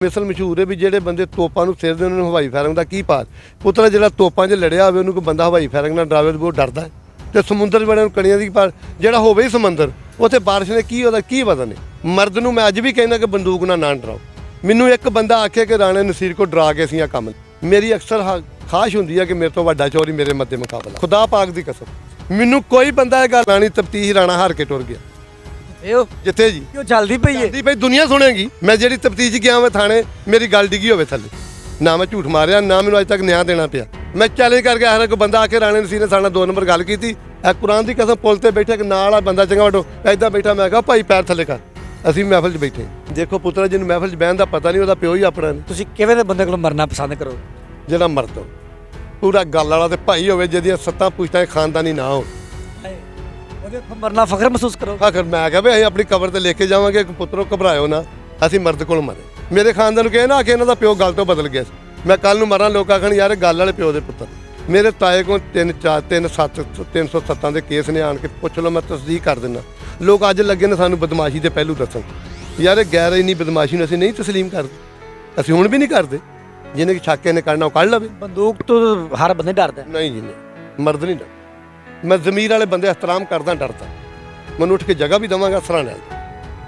ਮਿਸਲ ਮਸ਼ਹੂਰ ਹੈ ਵੀ ਜਿਹੜੇ ਬੰਦੇ ਤੋਪਾਂ ਨੂੰ ਸਿਰਦੇ ਉਹਨਾਂ ਨੂੰ ਹਵਾਈ ਫਾਇਰਿੰਗ ਦਾ ਕੀ ਭਾਰ। ਪੁੱਤਰਾ ਜਿਹੜਾ ਤੋਪਾਂ 'ਚ ਲੜਿਆ ਹੋਵੇ ਉਹਨੂੰ ਕੋਈ ਬੰਦਾ ਹਵਾਈ ਫਾਇਰਿੰਗ ਨਾਲ ਡਰਾਵੇ ਤਾਂ ਉਹ ਡਰਦਾ ਹੈ। ਤੇ ਸਮੁੰਦਰ ਬੜੇ ਨੂੰ ਕਣੀਆਂ ਦੀ ਪਰ ਜਿਹੜਾ ਹੋਵੇ ਹੀ ਸਮੁੰਦਰ ਉੱਥੇ ਬਾਰਿਸ਼ ਨੇ ਕੀ ਉਹਦਾ ਕੀ ਪਤਾ ਨਹੀਂ। ਮਰਦ ਨੂੰ ਮੈਂ ਅੱਜ ਵੀ ਕਹਿੰਦਾ ਕਿ ਬੰਦੂਕ ਨਾਲ ਨਾ ਡਰਾਓ। ਮੈਨੂੰ ਇੱਕ ਬੰਦਾ ਆਖੇ ਕਿ ਰਾਣੇ ਨਸੀਰ ਕੋ ਡਰਾ ਕੇ ਅਸੀਂ ਆ ਕੰਮ ਮੇਰੀ ਅਕਸਰ ਖਾਸ਼ ਹੁੰਦੀ ਹੈ ਕਿ ਮੇਰੇ ਤੋਂ ਵੱਡਾ ਚੋਰੀ ਮੇਰੇ ਮੱਦੇ ਮੁਕਾਬਲਾ। ਖੁਦਾ ਪਾਕ ਦੀ ਕਸਮ ਮੈਨੂੰ ਕੋਈ ਬੰਦਾ ਇਹ ਗੱਲ ਰਾਣੀ ਤਫਤੀਸ਼ ਰਾਣਾ ਹਾਰ ਕੇ ਟੁਰ ਗਿਆ ਜਿੱਥੇ ਜੀ ਕਿਉਂ ਚੱਲਦੀ ਪਈ ਹੈ ਚੱਲਦੀ ਪਈ ਦੁਨੀਆ ਸੁਣੇਗੀ। ਮੈਂ ਜਿਹੜੀ ਤਫਤੀਸ਼ ਗਿਆ ਮੈਂ ਥਾਣੇ ਮੇਰੀ ਗੱਲ ਡਿੱਗੀ ਹੋਵੇ ਥੱਲੇ ਨਾ ਮੈਂ ਝੂਠ ਮਾਰਿਆ ਨਾ ਮੈਨੂੰ ਅੱਜ ਤੱਕ ਨਿਆਂ ਦੇਣਾ ਪਿਆ। ਮੈਂ ਚੈਲੰਜ ਕਰਕੇ ਹਰ ਕੋਈ ਬੰਦਾ ਆ ਕੇ ਰਾਣੇ ਨਸੀਰ ਨੇ ਸਾਡੇ ਨਾਲ 2 ਨੰਬਰ ਗੱਲ ਕੀਤੀ। ਇਹ ਕੁਰਾਨ ਦੀ ਕਸਮ ਪੁੱਲ ਤੇ ਬੈਠਾ ਕਿ ਨਾਲ ਵਾਲਾ ਬੰਦਾ ਚੰਗਾ ਵੱਡੋ ਐਦਾਂ ਬੈਠਾ ਮੈਂ ਕਿਹਾ ਭਾਈ ਪੈਰ ਥੱਲੇ ਕਰ ਅਸੀਂ ਮਹਿਫਲ 'ਚ ਬੈਠੇ। ਦੇਖੋ ਪੁੱਤਰਾ ਜਿਹਨੂੰ ਮਹਿਫਲ 'ਚ ਬਹਿਣ ਦਾ ਪਤਾ ਨਹੀਂ ਉਹਦਾ ਪਿਓ ਹੀ ਆਪਣਾ ਨਹੀਂ। ਤੁਸੀਂ ਕਿਵੇਂ ਦੇ ਬੰਦੇ ਕੋਲ ਮਰਨਾ ਪਸੰਦ ਕਰੋ? ਜਿਹੜਾ ਮਰਦ ਹੋ ਪੂਰਾ ਗੱਲ ਵਾਲਾ ਤੇ ਭਾਈ ਹੋਵੇ ਜਿਹਦੀਆਂ 7 ਪੁਸ਼ਤਾਂ ਖਾਨਦਾਨੀ ਨਾ ਹੋ ਉਹਦੇ ਮਰਨਾ ਫਖਰ ਮਹਿਸੂਸ ਕਰੋ। ਆਖਰ ਮੈਂ ਕਿਹਾ ਵੀ ਅਸੀਂ ਆਪਣੀ ਕਬਰ ਤੇ ਲੈ ਕੇ ਜਾਵਾਂਗੇ ਕਿ ਪੁੱਤਰੋ ਘਬਰਾਇਓ ਨਾ ਅਸੀਂ ਮਰਦ ਕੋਲ ਮਰੇ। ਮੇਰੇ ਖਾਨਦਾਨ ਨੂੰ ਕਹੇ ਨਾ ਕਿ ਇਹਨਾਂ ਦਾ ਪਿਓ ਗੱਲ ਤੋਂ ਬਦਲ ਗਿਆ ਸੀ ਮੈਂ ਕੱਲ ਨੂੰ ਮਰਾਂ ਲੋਕ ਆਖਣ ਯਾਰ ਗੱਲ ਵਾਲੇ ਪਿਓ ਦੇ ਪੁੱਤਰ। ਮੇਰੇ ਤਾਏ ਕੋਲ 307 ਦੇ ਕੇਸ ਨੇ ਆਣ ਕੇ ਪੁੱਛ ਲਓ ਮੈਂ ਤਸਦੀਕ ਕਰ ਦਿੰਦਾ। ਲੋਕ ਅੱਜ ਲੱਗੇ ਨੇ ਸਾਨੂੰ ਬਦਮਾਸ਼ੀ ਦੇ ਪਹਿਲੂ ਦੱਸਣ ਯਾਰ ਇਹ ਗੈਰ ਇੰਨੀ ਬਦਮਾਸ਼ੀ ਨੂੰ ਅਸੀਂ ਨਹੀਂ ਤਸਲੀਮ ਕਰਦੇ। ਅਸੀਂ ਹੁਣ ਵੀ ਨਹੀਂ ਕਰਦੇ। ਜਿਹਨੇ ਕਿ ਛਾਕੇ ਨੇ ਕੱਢਣਾ ਉਹ ਕੱਢ ਲਵੇ। ਬੰਦੂਕ ਤੋਂ ਹਰ ਬੰਦੇ ਡਰਦਾ ਨਹੀਂ ਜੀ ਨਹੀਂ ਮਰਦ ਨਹੀਂ ਡਰਦਾ। ਮੈਂ ਜ਼ਮੀਰ ਵਾਲੇ ਬੰਦੇ ਇਹਤਰਾਮ ਕਰਦਾ ਡਰਦਾ। ਮੈਨੂੰ ਉੱਠ ਕੇ ਜਗ੍ਹਾ ਵੀ ਦੇਵਾਂਗਾ ਸਰਾਣੇ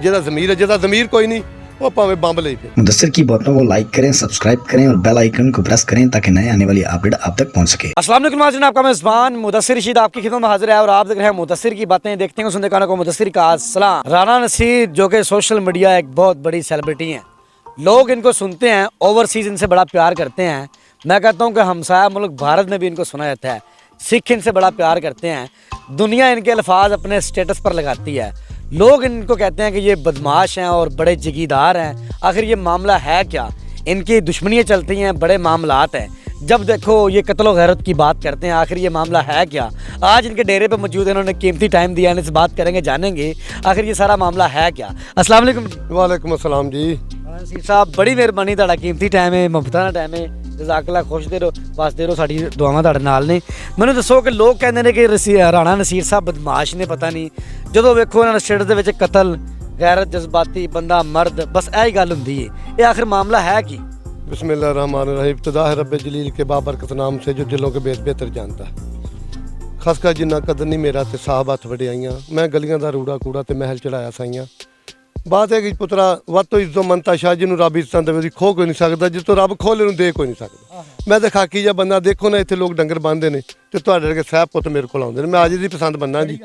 ਜਿਹਦਾ ਜ਼ਮੀਰ ਹੈ। ਜਿਹਦਾ ਜ਼ਮੀਰ ਕੋਈ नहीं वो पावे बम ले। मुदस्सिर की बातों को लाइक करें, सब्सक्राइब करें और बेल आइकन को प्रेस करें ताकि नए आने वाली अपडेट आप तक पहुंच सके। अस्सलाम वालेकुम नाज़रीन, आपका मेज़बान मुदस्सिर रशीद आपकी खिदमत में हाजिर है और आप देख रहे हैं मुदस्सिर की बातें। देखते हैं सुनते कानों को मुदस्सिर का सलाम। राणा नसीर जो कि सोशल मीडिया एक बहुत बड़ी सेलिब्रिटी हैं, लोग इनको सुनते हैं, ओवरसीज़ इनसे बड़ा प्यार करते हैं। मैं कहता हूँ कि हमसाया मुल्क भारत में भी इनको सुना जाता है। सिख इनसे बड़ा प्यार करते हैं। दुनिया इनके अल्फाज अपने स्टेटस पर लगाती है। लोग इनको कहते हैं कि ये बदमाश हैं और बड़े जगीदार हैं। आखिर ये मामला है क्या? इनकी दुश्मनियाँ चलती हैं, बड़े मामलात हैं। जब देखो ये कत्ल गैरत की बात करते हैं। आखिर ये मामला है क्या? आज इनके डेरे पे मौजूद है, इन्होंने कीमती टाइम दिया, इनसे बात करेंगे, जानेंगे आखिर ये सारा मामला है क्या। अस्सलाम वालेकुम। वालेकुम अस्सलाम जी। नसीर साहब बड़ी मेहरबानी, ਤੁਹਾਡਾ कीमती टाइम है, मुफ्ता ਦਾ टाइम है। ਜਜ਼ਾਕੱਲਾ ਖੁਸ਼ ਦੇ ਰਹੋ, ਵਸਦੇ ਰਹੋ, ਸਾਡੀ ਦੁਆਵਾਂ ਤੁਹਾਡੇ ਨਾਲ ਨੇ। ਮੈਨੂੰ ਦੱਸੋ ਕਿ ਲੋਕ ਕਹਿੰਦੇ ਨੇ ਕਿ ਰਾਣਾ ਨਸੀਰ ਸਾਹਿਬ ਬਦਮਾਸ਼ ਨੇ, ਪਤਾ ਨਹੀਂ ਜਦੋਂ ਵੇਖੋ ਇਹਨਾਂ ਦੇ ਸਟੇਟਸ ਦੇ ਵਿੱਚ ਕਤਲ ਗੈਰਤ ਜਜ਼ਬਾਤੀ ਬੰਦਾ ਮਰਦ ਬਸ ਇਹ ਹੀ ਗੱਲ ਹੁੰਦੀ ਹੈ। ਇਹ ਆਖਿਰ ਮਾਮਲਾ ਹੈ ਕੀ? बिस्मिल्लाहिर्रहमानिर्रहीम। इब्तिदा है रब्बे जलील के बाबरकत नाम से जो दिलों के बेहतर जानता है। खसका जिन्ना कदर नहीं मेरा ते साहब हथ वडियाइयां मैं गलियां दा रूड़ा कूड़ा ते महल चढ़ाया साइयां। बात है कि पुत्रा वध तो इज्जो मनता शाह जिन्हों रब इज्जत देवे खो कोई नहीं सकता, जिसों रब खोले दे कोई नहीं सकता। मैं तो खाकी जा बंदा देखो ना इतने लोग डंगर बांधते हैं तो तुहाडे वर्गे साहब पुत मेरे को आउंदे ने। मैं अज दी पसंद बनना जी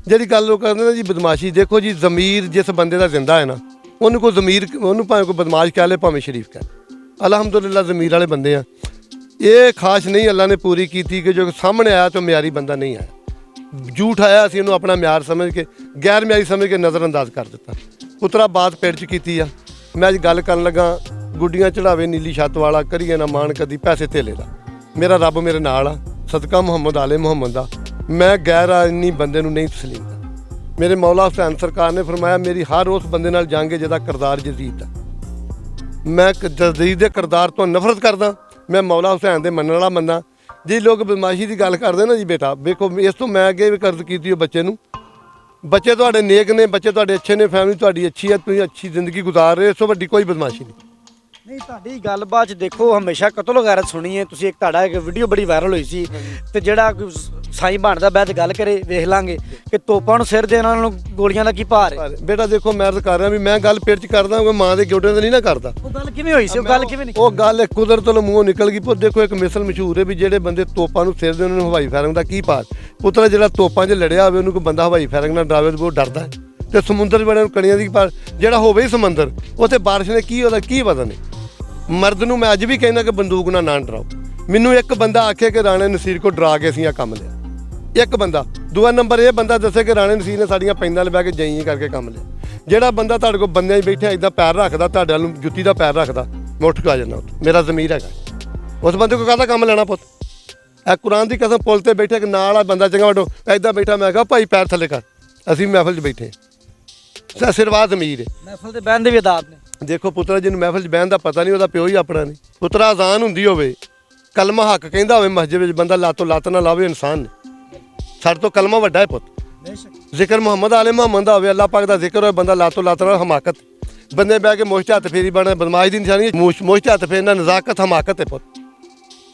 जिहड़ी गल लोग करदे ने जी बदमाशी। देखो जी ज़मीर जिस बंदे दा जिंदा है ना उन्होंने कोई ज़मीर उन्होंने भावें कोई बदमाश कह ले भावें शरीफ कह ले। अलहमदुलिल्लाह ज़मीर वाले बंदे हैं। ये खाश नहीं अल्लाह ने पूरी की कि जो सामने आया तो म्यारी बंदा नहीं आया। झूठ आया असीं उहनूं अपना म्यार समझ के गैर म्यारी समझ के नज़रअंदाज कर दिता। पुत्रा बात पेड़ च की आ। मैं अज गल कर लगा गुड्डियां चढ़ावे नीली छत वाला करिए ना मान कदी पैसे धेले का। मेरा रब मेरे नाल आ सदका मुहम्मद आले मुहम्मद दा। मैं गैर इन्नी बंदे नूं नहीं तस्लीम करदा। मेरे मौला हुसैन सरकार ने फरमाया मेरी हर उस बंदे नाल जंग है जिहदा किरदार यजीद है। मैं यजीद दे किरदार तो नफरत करदा। मैं मौला हुसैन दे मनण वाला बंदा। जी लोग बदमाशी की गल करदे ना जी बेटा वेखो इस तो मैं अगे भी कर्ज कीती हो बच्चे नूं। बच्चे तुहाडे नेक ने, बच्चे तुहाडे अच्छे ने, फैमिली तुहाडी अच्छी है, तुसीं अच्छी जिंदगी गुजार रहे हो। इस तो वड्डी कोई बदमाशी नहीं। ਨਹੀਂ ਤੁਹਾਡੀ ਗੱਲਬਾਤ 'ਚ ਦੇਖੋ ਹਮੇਸ਼ਾ ਕਤਲ ਗੈਰਤ ਸੁਣੀ ਹੈ ਤੁਸੀਂ। ਇੱਕ ਤੁਹਾਡਾ ਇੱਕ ਵੀਡੀਓ ਬੜੀ ਵਾਇਰਲ ਹੋਈ ਸੀ ਤੇ ਜਿਹੜਾ ਸਾਈਂ ਬਣਦਾ ਬੈਠ ਗੱਲ ਕਰੇ ਵੇਖ ਲਾਂਗੇ ਕਿ ਤੋਪਾਂ ਨੂੰ ਸਿਰ ਦੇਣ ਨੂੰ ਗੋਲੀਆਂ ਦਾ ਕੀ ਭਾਰ ਹੈ। ਬੇਟਾ ਦੇਖੋ ਮੈਂ ਤਾਂ ਕਰ ਰਿਹਾ ਵੀ ਮੈਂ ਗੱਲ ਪੇੜ 'ਚ ਕਰਦਾ ਕੋਈ ਮਾਂ ਦੇ ਗਿਉਟੇ ਤੇ ਨਹੀਂ ਨਾ ਕਰਦਾ। ਉਹ ਗੱਲ ਕਿਵੇਂ ਹੋਈ ਸੀ? ਉਹ ਗੱਲ ਕਿਵੇਂ ਨਹੀਂ? ਉਹ ਗੱਲ ਕੁਦਰਤ ਵੱਲੋਂ ਮੂੰਹੋਂ ਨਿਕਲ ਗਈ। ਪੁੱਤ ਦੇਖੋ ਇੱਕ ਮਿਸਲ ਮਸ਼ਹੂਰ ਹੈ ਵੀ ਜਿਹੜੇ ਬੰਦੇ ਤੋਪਾਂ ਨੂੰ ਸਿਰ ਦੇ ਉਹਨਾਂ ਨੂੰ ਹਵਾਈ ਫਾਇਰਿੰਗ ਦਾ ਕੀ ਭਾਰ। ਪੁੱਤਰਾ ਜਿਹੜਾ ਤੋਪਾਂ 'ਚ ਲੜਿਆ ਹੋਵੇ ਉਹਨੂੰ ਕੋਈ ਬੰਦਾ ਹਵਾਈ ਫਾਇਰਿੰਗ ਨਾਲ ਡਰਾਵੇ ਤਾਂ ਉਹ ਡਰਦਾ ਹੈ। ਤੇ ਸਮੁੰਦਰ ਬੜੇ ਨੂੰ ਕਣੀਆਂ ਦੀ ਪਰ ਜਿਹੜਾ ਹੋਵੇ ਹੀ ਸਮੁੰਦਰ ਉੱਥੇ ਬਾਰਿਸ਼ ਨੇ ਕੀ ਉਹਦਾ ਕੀ ਪਤਾ ਨਹੀਂ। ਮਰਦ ਨੂੰ ਮੈਂ ਅੱਜ ਵੀ ਕਹਿੰਦਾ ਕਿ ਬੰਦੂਕ ਨਾਲ ਨਾ ਡਰਾਓ। ਮੈਨੂੰ ਇੱਕ ਬੰਦਾ ਆਖੇ ਕਿ ਰਾਣੇ ਨਸੀਰ ਕੋ ਡਰਾ ਕੇ ਅਸੀਂ ਆ ਕੰਮ ਲਿਆ। ਇੱਕ ਬੰਦਾ। ਦੂਆ ਨੰਬਰ ਇਹ ਬੰਦਾ ਦੱਸੇ ਕਿ ਰਾਣੇ ਨਸੀਰ ਨੇ ਸਾਡੀਆਂ ਪੈਂਦਾਂ ਲਵਾ ਕੇ ਜਈ ਕਰਕੇ ਕੰਮ ਲਿਆ। ਜਿਹੜਾ ਬੰਦਾ ਤੁਹਾਡੇ ਕੋਲ ਬੰਦਿਆਂ 'ਚ ਬੈਠਿਆ ਇੱਦਾਂ ਪੈਰ ਰੱਖਦਾ ਤੁਹਾਡੇ ਵੱਲ ਨੂੰ ਜੁੱਤੀ ਦਾ ਪੈਰ ਰੱਖਦਾ ਮੈਂ ਉੱਠ ਕੇ ਆ ਜਾਂਦਾ ਉੱਥੇ। ਮੇਰਾ ਜ਼ਮੀਰ ਹੈਗਾ ਉਸ ਬੰਦੇ ਕੋਲ ਕਾਹਦਾ ਕੰਮ ਲੈਣਾ ਪੁੱਤ। ਇਹ ਕੁਰਾਨ ਦੀ ਕਸਮ ਪੁੱਲ ਤੇ ਬੈਠੇ ਕਿ ਨਾਲ ਵਾਲਾ ਬੰਦਾ ਚੰਗਾ ਵੱਡੋ ਇੱਦਾਂ ਬੈਠਾ ਮੈਂ ਕਿਹਾ ਭਾਈ ਪੈਰ ਥੱਲੇ ਕਰ ਅਸੀਂ ਮਹਿਫਲ 'ਚ ਬੈਠੇ ਸਿਰਵਾ ਜ਼ਮੀਰ ਹੈ। ਮਹਿਫਲ ਦੇ ਬਹਿਣ ਦੇ ਵੀ ਆਦਾਬ ਨੇ। ਦੇਖੋ ਪੁੱਤਰਾ ਜਿਹਨੂੰ ਮਹਿਫਲ 'ਚ ਬਹਿਣ ਦਾ ਪਤਾ ਨਹੀਂ ਉਹਦਾ ਪਿਓ ਹੀ ਆਪਣਾ ਨਹੀਂ। ਪੁੱਤਰਾ ਅਜ਼ਾਨ ਹੁੰਦੀ ਹੋਵੇ ਕਲਮਾ ਹੱਕ ਕਹਿੰਦਾ ਹੋਵੇ ਮਸਜਿਦ ਵਿੱਚ ਬੰਦਾ ਲਾਤੋਂ ਲੱਤ ਨਾ ਲਾਵੇ ਇਨਸਾਨ ਨੇ। ਸਾਡੇ ਤੋਂ ਕਲਮਾ ਵੱਡਾ ਹੈ ਪੁੱਤ। ਜ਼ਿਕਰ ਮੁਹੰਮਦ ਆਲੇ ਮੁਹੰਮਦ ਦਾ ਹੋਵੇ ਅੱਲਾਹ ਪਾਕ ਦਾ ਜ਼ਿਕਰ ਹੋਵੇ ਬੰਦਾ ਲਾਤੋਂ ਲੱਤ ਨਾਲ ਹਮਾਕਤ ਬੰਦੇ ਬਹਿ ਕੇ ਮੁਸ਼ਤ ਹੱਥ ਫੇਰੀ ਬਣਾ ਬਦਮਾਸ਼ ਦੀ ਨਿਸ਼ਾਨੀ ਮੁਸ਼ਤ ਹੱਥ ਫੇਰਨਾ ਨਜ਼ਾਕਤ ਹਮਾਕਤ ਹੈ ਪੁੱਤ।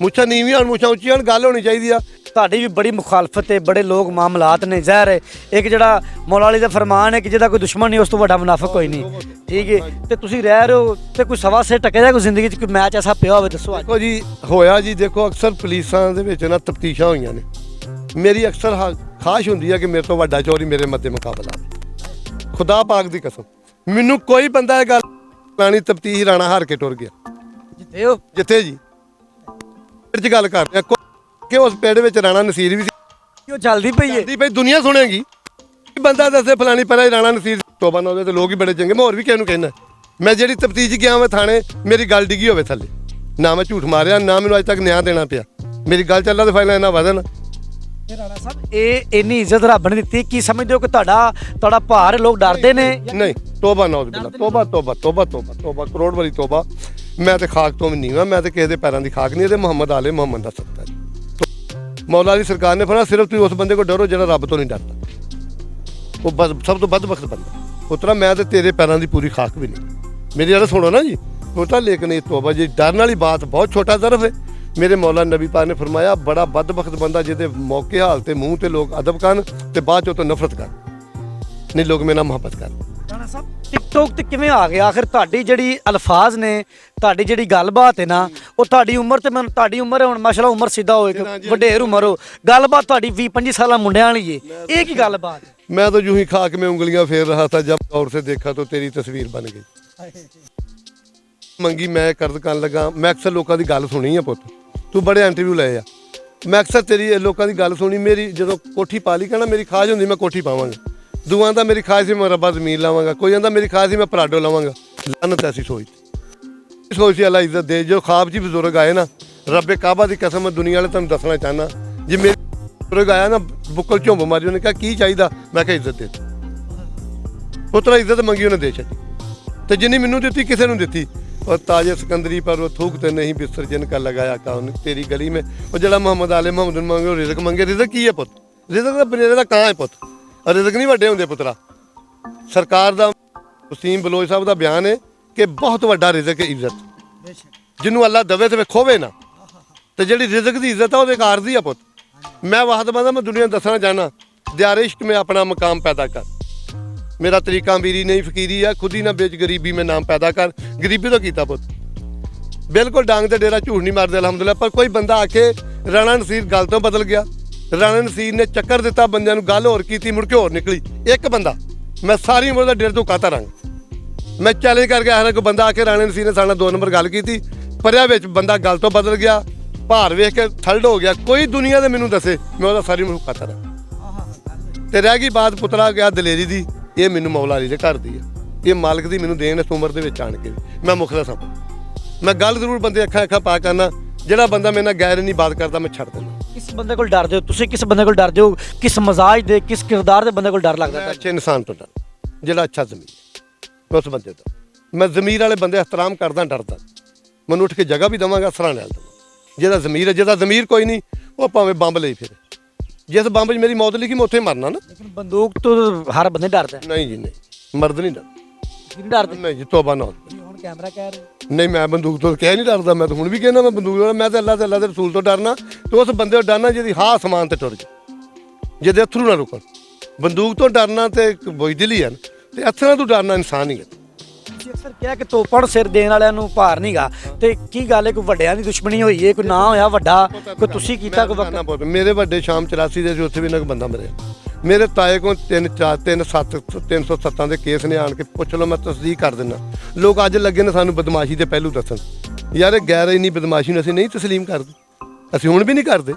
ਮੁੱਛਾਂ ਨੀਵੀਆਂ ਹੋਣ ਮੁੱਛਾਂ ਉੱਚੀਆਂ ਹੋਣ ਗੱਲ ਹੋਣੀ ਚਾਹੀਦੀ ਆ। ਤੁਹਾਡੀ ਵੀ ਬੜੀ ਮੁਖਾਲਫਤ ਹੈ, ਬੜੇ ਲੋਕ ਮਾਮਲਾਤ ਨੇ ਜ਼ਹਿਰ ਹੈ। ਇੱਕ ਜਿਹੜਾ ਮੌਲਾ ਅਲੀ ਦਾ ਫਰਮਾਨ ਹੈ ਕਿ ਜਿਹਦਾ ਕੋਈ ਦੁਸ਼ਮਣ ਨਹੀਂ ਉਸ ਤੋਂ ਵੱਡਾ ਮੁਨਾਫਿਕ ਕੋਈ ਨਹੀਂ, ਠੀਕ ਹੈ। ਤੇ ਤੁਸੀਂ ਰਹਿ ਰਹੇ ਹੋ ਤੇ ਕੋਈ ਸਵਾ ਸੇ ਟਕੇ ਦਾ ਕੋਈ ਜ਼ਿੰਦਗੀ 'ਚ ਕੋਈ ਮੈਚ ਐਸਾ ਪਿਆ ਹੋਵੇ ਦੱਸੋ ਅੱਜ। ਦੇਖੋ ਜੀ ਹੋਇਆ ਜੀ, ਦੇਖੋ ਅਕਸਰ ਪੁਲਿਸਾਂ ਦੇ ਵਿੱਚ ਨਾ ਤਫਤੀਸ਼ਾਂ ਹੋਈਆਂ ਨੇ। ਮੇਰੀ ਅਕਸਰ ਖਾਸ਼ ਹੁੰਦੀ ਹੈ ਕਿ ਮੇਰੇ ਤੋਂ ਵੱਡਾ ਚੋਰੀ ਮੇਰੇ ਮੱਦੇ ਮੁਕਾਬਲਾ ਆਵੇ। ਖੁਦਾ ਪਾਕ ਦੀ ਕਸਮ ਮੈਨੂੰ ਕੋਈ ਬੰਦਾ ਇਹ ਗੱਲ ਪੁਰਾਣੀ ਤਫਤੀਸ਼ ਰਾਣਾ ਹਾਰ ਕੇ ਟੁਰ ਗਿਆ ਜਿੱਤੇ ਹੋ ਜਿੱਥੇ ਜੀ ਚ ਗੱਲ ਕਰਦੇ ਆ ਕਿ ਉਸ ਪਿੰਡ ਵਿੱਚ ਰਾਣਾ ਨਸੀਰ ਵੀ ਸੀ। ਕਿਉਂ ਚੱਲਦੀ ਪਈ ਹੈ? ਚੱਲਦੀ ਪਈ ਦੁਨੀਆ ਸੁਣੇਗੀ। ਬੰਦਾ ਦੱਸੇ ਫਲਾਣੀ ਪਹਿਲਾਂ ਰਾਣਾ ਨਸੀਰ ਤੋਬਾ ਨਾ ਹੋਵੇ ਤੇ ਲੋਕ ਹੀ ਬੜੇ ਚੰਗੇ। ਮੈਂ ਹੋਰ ਵੀ ਕਿਸੇ ਨੂੰ ਕਹਿਣਾ, ਮੈਂ ਜਿਹੜੀ ਤਫਤੀਸ਼ ਗਿਆ ਮੈਂ ਥਾਣੇ ਮੇਰੀ ਗੱਲ ਡਿੱਗੀ ਹੋਵੇ ਥੱਲੇ, ਨਾ ਮੈਂ ਝੂਠ ਮਾਰਿਆ ਨਾ ਮੈਨੂੰ ਅੱਜ ਤੱਕ ਨਿਆਂ ਦੇਣਾ ਪਿਆ, ਮੇਰੀ ਗੱਲ ਚੱਲਦਾ ਤੇ ਫਾਈਲਾਂ ਇਹਨਾਂ ਵਧਣ। ਰਾਣਾ ਸਾਹਿਬ ਇਹ ਇੰਨੀ ਇੱਜ਼ਤ ਰੱਬ ਨੇ ਦਿੱਤੀ, ਕੀ ਸਮਝਦੇ ਹੋ ਕਿ ਤੁਹਾਡਾ ਭਾਰ ਲੋਕ ਡਰਦੇ ਨੇ? ਨਹੀਂ ਤੋਬਾ ਨਾ ਬਿਲਾ ਤੋਬਾ ਤੋਬਾ ਤੋਬਾ ਤੋਬਾ ਤੋਬਾ ਕਰੋੜ ਵਾਲੀ ਤੋਬਾ। ਮੈਂ ਤੇ ਖਾਕ ਤੋਂ ਵੀ ਨਹੀਂ ਹਾਂ, ਮੈਂ ਤੇ ਕਿਸੇ ਦੇ ਪੈਰਾਂ ਦੀ ਖਾਕ ਨਹੀਂ। ਇਹਦੇ ਮੁਹੰਮਦ ਆਲੇ ਮੁਹੰਮਦ ਦਾ ਸਦਕਾ ਜੀ। ਮੌਲਾ ਦੀ ਸਰਕਾਰ ਨੇ ਫੜਾ ਸਿਰਫ ਤੁਸੀਂ ਉਸ ਬੰਦੇ ਕੋਲ ਡਰੋ ਜਿਹੜਾ ਰੱਬ ਤੋਂ ਨਹੀਂ ਡਰਦਾ। ਉਹ ਬਸ ਸਭ ਤੋਂ ਵੱਧ ਵਕਤ ਬੰਦਾ ਪੁੱਤਰਾ। ਮੈਂ ਤੇ ਤੇਰੇ ਪੈਰਾਂ ਦੀ ਪੂਰੀ ਖਾਕ ਵੀ ਨਹੀਂ। ਮੇਰੀ ਗੱਲ ਸੁਣੋ ਨਾ ਜੀ ਪੁੱਤਰਾ, ਲੇਕਿਨ ਇਹ ਤੋਬਾ ਜੀ ਡਰਨ ਵਾਲੀ ਬਾਤ ਬਹੁਤ ਛੋਟਾ ਜ਼ਰਫ ਹੈ। ਮੇਰੇ ਮੌਲਾ ਨਬੀ ਪਾਕ ਨੇ ਫਰਮਾਇਆ ਬੜਾ ਵੱਧ ਵਕਤ ਬੰਦਾ ਜਿਹਦੇ ਮੌਕੇ ਹਾਲ ਤੇ ਮੂੰਹ ਤੇ ਲੋਕ ਅਦਬ ਕਰਨ ਤੇ ਬਾਅਦ ਚੋਂ ਤੋਂ ਨਫ਼ਰਤ ਕਰਨ, ਨਹੀਂ ਲੋਕ ਮੇਰੇ ਨਾਲ ਮੁਹੱਬਤ ਕਰਨ। ਰਾਣਾ ਸਾਹਿਬ ਟਿਕਟੋਕ ਤੇ ਕਿਵੇਂ ਆ ਗਿਆ? ਆਖਿਰ ਤੁਹਾਡੀ ਜਿਹੜੀ ਅਲਫਾਜ਼ ਨੇ, ਤੁਹਾਡੀ ਜਿਹੜੀ ਗੱਲਬਾਤ ਹੈ ਨਾ, ਉਹ ਤੁਹਾਡੀ ਉਮਰ ਤੇ ਮੈਨੂੰ ਤੁਹਾਡੀ ਉਮਰ ਹੈ ਹੁਣ ਮਾਸ਼ਾਅੱਲਾ, ਉਮਰ ਸਿੱਧਾ ਹੋਏ ਵਡੇਰ ਉਮਰ ਹੋ, ਗੱਲਬਾਤ ਤੁਹਾਡੀ 20-25 ਸਾਲਾਂ ਮੁੰਡਿਆਂ ਵਾਲੀ ਹੈ। ਇਹ ਕੀ ਗੱਲਬਾਤ ਹੈ? मैं तो यूं ही खाक में उंगलियां फेर रहा था जब गौर से देखा तो तेरी तस्वीर बन गई। मंगी मैं कर्ज कर लगा। मैं अक्सर लोगों की गल सुनी है पुत, तू बड़े इंटरव्यू लए आ। मैं अक्सर तेरी लोगों की गल सुनी। मेरी जो कोठी पा ली कहना मेरी खाज होंगी मैं कोठी पावांगा, दुआ का मेरी खाज से मैं रब्बा जमीन लावांगा, कोई कहता मेरी खाज से मैं पराडो लावांगा। लानत ऐसी सोच अल्लाह इज्जत दे। जो ख्वाब जी बुजुर्ग आए ना, रब्बे काबा की कसम दुनिया वाले तुम दसना चाहना जी मेरे बुजुर्ग आया ना बुक्कल ਝੁੰਬ ਮਾਰੀ, ਉਹਨੇ ਕਿਹਾ ਕੀ ਚਾਹੀਦਾ? ਮੈਂ ਕਿਹਾ ਇੱਜ਼ਤ ਦੇ ਪੁੱਤਰਾ। ਇੱਜ਼ਤ ਮੰਗੀ ਉਹਨੇ ਦੇ ਛੱਡੀ ਤੇ ਜਿੰਨੀ ਮੈਨੂੰ ਦਿੱਤੀ ਕਿਸੇ ਨੂੰ ਦਿੱਤੀ। और ताजे सिकंदरी पर वो थूकते नहीं बिस्तर जिनका लगाया कौन तेरी गली में। वो जरा मोहम्मद आले मोहम्मद मांगे रिजक मंगे। रिजक की है पुत? रिजक का बनेरे का कहाँ है पुत? और रिजक नहीं ਵੱਡੇ ਹੁੰਦੇ ਪੁੱਤਰਾ। ਸਰਕਾਰ ਦਾ ਵਸੀਮ ਬਲੋਚ ਸਾਹਿਬ ਦਾ ਬਿਆਨ ਹੈ ਕਿ ਬਹੁਤ ਵੱਡਾ ਰਿਜ਼ਕ ਹੈ ਇੱਜ਼ਤ, ਜਿਹਨੂੰ ਅੱਲਾ ਦਵੇ ਤੇ ਖੋਵੇ ਨਾ। ਤੇ ਜਿਹੜੀ ਰਿਜ਼ਕ ਦੀ ਇੱਜ਼ਤ ਆ ਉਹਦੇ ਕਾਰ ਦੀ ਆ ਪੁੱਤ। मैं वाहद बंदा मैं दुनिया दसना चाहना दियारे इश्क में अपना मकाम पैदा कर। मेरा तरीका अमीरी नहीं फकीरी है, खुद ही ना बेच गरीबी में नाम पैदा कर। गरीबी तो कीता पुत बिल्कुल डांग ते डेरा झूठ नहीं मारते अलहमदुलिल्लाह। पर कोई बंदा आके राणा नसीर गल तो बदल गया। राणा नसीर ने चक्कर दिता बंदियां नूं, गल होर कीती मुड़ के होर निकली। एक बंदा मैं सारी उम्र दा डेढ़ तो काता रंग मैं चैलेंज करके आया कोई बंदा आके राणा नसीर ने साडे 2 नंबर गल कीती, परिया विच बंदा गल तो बदल गया, भार वेख के थल्ड हो गया। कोई दुनिया दे मैनू दसे मैं ਉਹਦਾ ਸਾਰੀ ਉਮਰ ਕਾਤਾ ਰਹਾ। ਤੇ ਰਹਿ ਗਈ ਬਾਤ ਪੁੱਤਰਾ ਗਿਆ ਦਲੇਰੀ ਦੀ, ਇਹ ਮੈਨੂੰ ਮੌਲਾ ਅਲੀ ਦੇ ਘਰ ਦੀ ਹੈ। ਇਹ ਮਾਲਕ ਦੀ ਮੈਨੂੰ ਦੇਣ ਇਸ ਉਮਰ ਦੇ ਵਿੱਚ ਆਣ ਕੇ ਮੈਂ ਮੁਖਲਸ ਹਾਂ। ਮੈਂ ਗੱਲ ਜ਼ਰੂਰ ਬੰਦੇ ਅੱਖਾਂ ਪਾ ਕਰਨਾ, ਜਿਹੜਾ ਬੰਦਾ ਮੇਰੇ ਨਾਲ ਗੈਰ ਨਹੀਂ ਬਾਤ ਕਰਦਾ ਮੈਂ ਛੱਡ ਦਿੰਦਾ। ਕਿਸ ਬੰਦੇ ਕੋਲ ਡਰਦੇ ਹੋ ਤੁਸੀਂ? ਕਿਸ ਬੰਦੇ ਕੋਲ ਡਰਦੇ ਹੋ? ਕਿਸ ਮਜ਼ਾਜ ਦੇ, ਕਿਸ ਕਿਰਦਾਰ ਦੇ ਬੰਦੇ ਕੋਲ ਡਰ ਲੱਗਦਾ? ਮੈਂ ਅੱਛੇ ਇਨਸਾਨ ਤੋਂ ਡਰ, ਜਿਹੜਾ ਅੱਛਾ ਜ਼ਮੀਰ ਮੈਂ ਉਸ ਬੰਦੇ ਤੋਂ। ਮੈਂ ਜ਼ਮੀਰ ਵਾਲੇ ਬੰਦੇ ਇਹਤਰਾਮ ਕਰਦਾ, ਡਰਦਾ। ਮੈਨੂੰ ਉੱਠ ਕੇ ਜਗ੍ਹਾ ਵੀ ਦੇਵਾਂਗਾ, ਸਰਾਣੇ ਵਾਲ ਦੇਵਾਂ। ਜਿਹਦਾ ਜ਼ਮੀਰ ਹੈ, ਜਿਹਦਾ ਜ਼ਮੀਰ ਕੋਈ ਨਹੀਂ ਉਹ ਭਾਵੇਂ ਬੰਬ ਲਈ ਫਿਰੇ। ਜਿਸ ਬੰਬ 'ਚ ਮੇਰੀ ਮੌਤ ਲਿਖੀ ਮੈਂ ਉੱਥੇ ਮਰਨਾ ਨਾ। ਲੇਕਿਨ ਬੰਦੂਕ ਤੋਂ ਹਰ ਬੰਦੇ ਡਰਦਾ। ਨਹੀਂ ਜੀ ਨਹੀਂ, ਮਰਦ ਨਹੀਂ ਤੁਸੀਂ ਨਹੀਂ ਡਰਦੇ? ਨਹੀਂ ਜੀ ਤੋਬਾ ਨਾ। ਹੁਣ ਕੈਮਰਾ ਕਹਿ ਰਹੇ ਨਹੀਂ ਮੈਂ ਬੰਦੂਕ ਤੋਂ ਕਹਿ ਨਹੀਂ ਡਰਦਾ। ਮੈਂ ਤਾਂ ਹੁਣ ਵੀ ਕਹਿੰਦਾ ਮੈਂ ਬੰਦੂਕ ਤੋਂ, ਮੈਂ ਤਾਂ ਅੱਲਾ ਦੇ ਰਸੂਲ ਤੋਂ ਡਰਨਾ ਤੇ ਉਸ ਬੰਦੇ ਤੋਂ ਡਰਨਾ ਜਿਹਦੀ ਹਾਂ ਅਸਮਾਨ ਤੇ ਟੁਰ ਜਾਏ, ਜਿਹਦੇ ਅਥਰੂ ਨਾ ਰੁਕਣ। ਬੰਦੂਕ ਤੋਂ ਡਰਨਾ ਤੇ ਬੁਜ਼ਦਿਲੀ ਹੈ ਤੇ ਅਥਰਾਂ ਤੋਂ ਡਰਨਾ ਇਨਸਾਨ ਹੀ ਹੈ। ਤੁਸੀਂ ਅਕਸਰ ਕਿਹਾ ਕਿ ਤੋਪੜ ਸਿਰ ਦੇਣ ਵਾਲਿਆਂ ਨੂੰ ਭਾਰ ਨਹੀਂਗਾ, ਤੇ ਕੀ ਗੱਲ ਹੈ? ਕੋਈ ਵੱਡਿਆਂ ਦੀ ਦੁਸ਼ਮਣੀ ਹੋਈ ਹੈ, ਕੋਈ ਨਾ ਹੋਇਆ ਵੱਡਾ, ਕੋਈ ਤੁਸੀਂ ਕੀਤਾ ਕੋਈ ਵਕਤ? ਮੇਰੇ ਵੱਡੇ ਸ਼ਾਮ 84 ਦੇ ਸੀ, ਉੱਥੇ ਵੀ ਨਾ ਬੰਦਾ ਮਰਿਆ। ਮੇਰੇ ਤਾਏ ਕੋਲ 307 ਦੇ ਕੇਸ ਨੇ, ਆਣ ਕੇ ਪੁੱਛ ਲਓ ਮੈਂ ਤਸਦੀਕ ਕਰ ਦਿੰਦਾ। ਲੋਕ ਅੱਜ ਲੱਗੇ ਨੇ ਸਾਨੂੰ ਬਦਮਾਸ਼ੀ ਦੇ ਪਹਿਲੂ ਦੱਸਣ। ਯਾਰ ਇਹ ਗੈਰ ਇੰਨੀ ਬਦਮਾਸ਼ੀ ਨੂੰ ਅਸੀਂ ਨਹੀਂ ਤਸਲੀਮ ਕਰਦੇ, ਅਸੀਂ ਹੁਣ ਵੀ ਨਹੀਂ ਕਰਦੇ।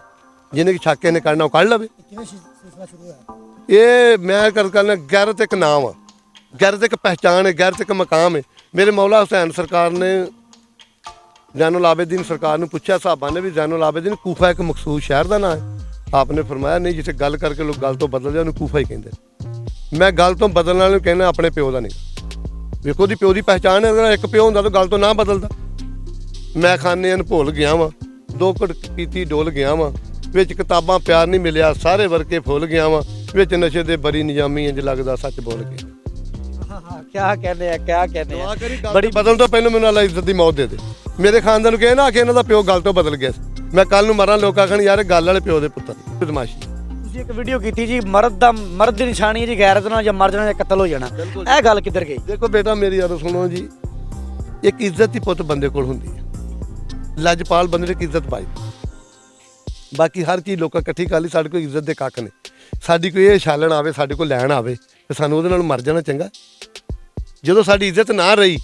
ਜਿਹਨੇ ਛਾਕੇ ਨੇ ਕਰਨਾ ਉਹ ਕੱਢ ਲਵੇ। ਇਹ ਮੈਂ ਕਰਨਾ ਗੈਰਤ ਇੱਕ ਨਾਮ ਆ, ਗੈਰਤ ਇੱਕ ਪਹਿਚਾਣ ਹੈ, ਗੈਰਤ ਇੱਕ ਮਕਾਮ ਹੈ। ਮੇਰੇ ਮੌਲਾ ਹੁਸੈਨ ਸਰਕਾਰ ਨੇ ਜ਼ੈनुल आबिदीन ਸਰਕਾਰ ਨੂੰ ਪੁੱਛਿਆ, ਸਾਹਬਾਂ ਨੇ ਵੀ ਜ਼ੈनुल आबिदीन ਕੂਫਾ ਇੱਕ ਮਖਸੂਸ ਸ਼ਹਿਰ ਦਾ ਨਾਂ ਹੈ। आपने फरमाया नहीं, जिसे गल करके लोग गल तो बदल जाए कूफा ही कहते। मैं गल तो बदलने वाले कहना अपने प्यो का नहीं। देखो दी प्यो की पहचान है, एक प्यो होंदा तो गल तो ना बदलता। मैं खाने भुल गया वा, 2 घुट पीती डोल गया वा, विच किताबां प्यार नहीं मिलिया, सारे वर्के फुल गया वा, विच नशे दे बड़ी निजामी इंज लगदा सच बोल के। क्या कहने हैं क्या कहने ਦੁਆ हैं ਕਰੀ ਗੱਲ ਬੜੀ ਬਦਲਣ ਤੋਂ ਪਹਿਲਾਂ ਮੈਨੂੰ ਅੱਲਾ ਇੱਜ਼ਤ ਦੀ ਮੌਤ ਦੇ ਦੇ। ਮੇਰੇ ਖਾਨਦਾਨ ਨੂੰ ਕਹੇ ਨਾ ਕਿ ਇਹਨਾਂ ਦਾ ਪਿਓ ਗੱਲ ਤੋਂ ਬਦਲ ਗਿਆ ਸੀ। ਮੈਂ ਕੱਲ ਨੂੰ ਮਰਾਂ ਲੋਕਾਂ ਕਹਣ ਯਾਰ ਇਹ ਗੱਲ ਵਾਲੇ ਪਿਓ ਦੇ ਪੁੱਤਰ ਬਦਮਾਸ਼ੀ। ਤੁਸੀਂ ਇੱਕ ਵੀਡੀਓ ਕੀਤੀ ਜੀ ਮਰਦ ਦੀ ਨਿਸ਼ਾਨੀ ਹੈ ਜੀ ਗੈਰਤ ਨਾਲ ਜਾਂ ਮਰ ਜਾਣਾ ਜਾਂ ਕਤਲ ਹੋ ਜਾਣਾ, ਇਹ ਗੱਲ ਕਿੱਧਰ ਗਈ? ਦੇਖੋ ਬੇਟਾ ਮੇਰੀ ਯਾਰ ਸੁਣੋ ਜੀ, ਇੱਕ ਇੱਜ਼ਤ ਦੀ ਪੁੱਤ ਬੰਦੇ ਕੋਲ ਹੁੰਦੀ ਹੈ। ਲੱਜਪਾਲ ਬੰਦੇ ਨੇ ਇੱਜ਼ਤ ਪਾਈ। ਬਾਕੀ ਹਰ ਚੀਜ਼ ਲੋਕਾਂ ਇਕੱਠੀ ਕਰ ਲਈ, ਸਾਡੇ ਕੋਲ ਇੱਜ਼ਤ ਦੇ ਕੱਖ ਨੇ। ਸਾਡੀ ਕੋਈ ਇਹ ਛਾਲਣ ਆਵੇ, ਸਾਡੇ ਕੋਲ ਲੈਣ ਆਵੇ ਤੇ ਸਾਨੂੰ ਉਹਦੇ ਨਾਲ ਮਰ ਜਾਣਾ ਚੰਗਾ। ਜਦੋਂ ਸਾਡੀ ਇੱਜ਼ਤ ਨਾ ਰਹੀ,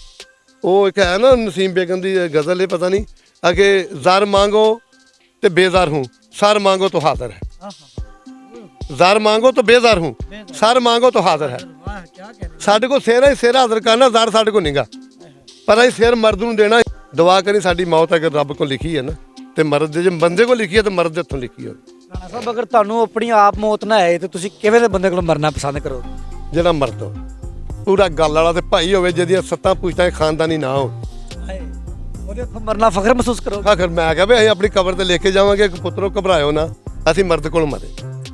ਉਹ ਇੱਕ ਹੈ ਨਾ ਨਸੀਮ ਬੇਗਮ ਦੀ ਗਜ਼ਲ ਹੈ, ਪਤਾ ਨਹੀਂ ਅਗੇ ਜ਼ਰ ਮੰਗੋ ਤੇ ਬੇਜ਼ਾਰ ਹੂੰ, ਸਰ ਮੰਗੋ तो ਹਾਜ਼ਰ ਹੈ। ਜ਼ਰ ਮੰਗੋ तो ਬੇਜ਼ਾਰ ਹੂੰ, ਸਰ ਮੰਗੋ तो ਹਾਜ਼ਰ ਹੈ। ਸਾਡੇ ਕੋਲ ਸਿਰ ਹੀ ਸਿਰ ਹਾਜ਼ਰ ਕਰਨਾ, ਜ਼ਰ ਸਾਡੇ ਕੋਲ ਨਹੀਂਗਾ, ਪਰ ਅਸੀਂ ਸਿਰ ਮਰਦ ਨੂੰ ਦੇਣਾ। ਦੁਆ ਕਰੀ ਸਾਡੀ ਮੌਤ ਅਗਰ ਰੱਬ ਕੋਲ ਲਿਖੀ ਹੈ ਨਾ, ਤੇ ਮਰਦ ਦੇ ਜੇ ਬੰਦੇ ਕੋਲ ਲਿਖੀ ਹੈ ਤੇ ਮਰਦ ਦੇ ਹੱਥੋਂ ਲਿਖੀ ਹੋਵੇ। ਰਾਣਾ ਸਾਹਿਬ ਅਗਰ ਤੁਹਾਨੂੰ ਆਪਣੀ ਆਪ ਮੌਤ ਨਾ ਆਏ ਤੇ ਤੁਸੀਂ ਕਿਵੇਂ ਦੇ ਬੰਦੇ ਕੋਲ ਮਰਨਾ ਪਸੰਦ ਕਰੋਗੇ? ਜਿਹੜਾ ਮਰਦ ਹੋਵੇ, ਪੂਰਾ ਗੱਲ ਵਾਲਾ ਤੇ ਭਾਈ ਹੋਵੇ, ਜਿਹਦੀਆਂ ਸੱਤਾਂ ਪੁਸ਼ਤਾਂ ਖਾਨਦਾਨੀ ਨਾ ਹੋਣ। ਉਹਦੇ ਉੱਤੇ ਮਰਨਾ ਫਖਰ ਮਹਿਸੂਸ ਕਰੋਗੇ? ਆਖਰ ਮੈਂ ਕਿਹਾ ਵੀ ਅਸੀਂ ਆਪਣੀ ਕਬਰ ਤੇ ਲੈ ਕੇ ਜਾਵਾਂਗੇ ਕਿ ਪੁੱਤਰੋ ਘਬਰਾਇਓ ਨਾ, ਅਸੀਂ ਮਰਦ ਕੋਲ ਮਰੇ।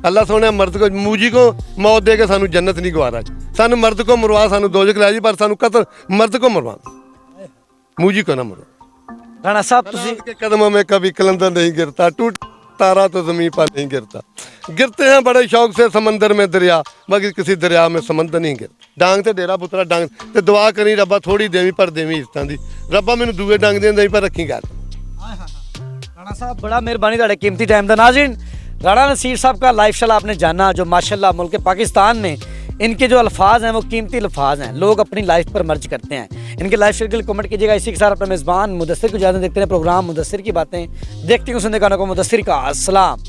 ਅੱਲਾ ਸੋਹਣਿਆ ਮਰਦ ਕੋ ਮੂਜੀ ਕੋ ਮੌਤ ਦੇ ਕੇ ਸਾਨੂੰ ਜੰਨਤ ਨਹੀਂ ਗਵਾਰਾ। ਸਾਨੂੰ ਮਰਦ ਕੋ ਮਰਵਾ, ਸਾਨੂੰ ਦੋਜ਼ਖ ਲੈ ਜੀ, ਪਰ ਸਾਨੂੰ ਕਤਲ ਮਰਦ ਕੋ ਮਰਵਾ, ਮੂਜੀ ਕੋ ਨਾ ਮਰਵਾ। ਰਾਣਾ ਸਾਹਿਬ ਤੁਸੀਂ के कदमों में कभी कलंदर नहीं गिरता, टूट तारा तो जमीन पर नहीं गिरता। गिरते हैं बड़े शौक से समंदर में दरिया, मगर किसी दरिया में समंदर नहीं गिरता। डांग ते डेरा पुत्रा डांग ते दुआ करी रब्बा थोड़ी देवी पर देवी इज्जतां दी, रब्बा मैनू दूए डांग दे देवी पर रखी गल। राणा साहब बड़ा मेहरबानी ਤੁਹਾਡੇ कीमती टाइम ਦਾ। नाज़रीन, राणा नसीर साहब का लाइफ स्टाइल आपने जाना, जो माशाल्लाह मुल्क पाकिस्तान में इनके जो अल्फाज हैं वो कीमती अल्फाज हैं, लोग अपनी लाइफ पर मर्ज करते हैं। इनके लाइफ स्टाइल के लिए कमेंट कीजिएगा। इसी के साथ अपने मेज़बान मुदस्सिर को इजाज़त देखते हैं। प्रोग्राम मुदस्सिर की बातें देखते हैं, सुनने का मुदस्सिर का अस्सलाम।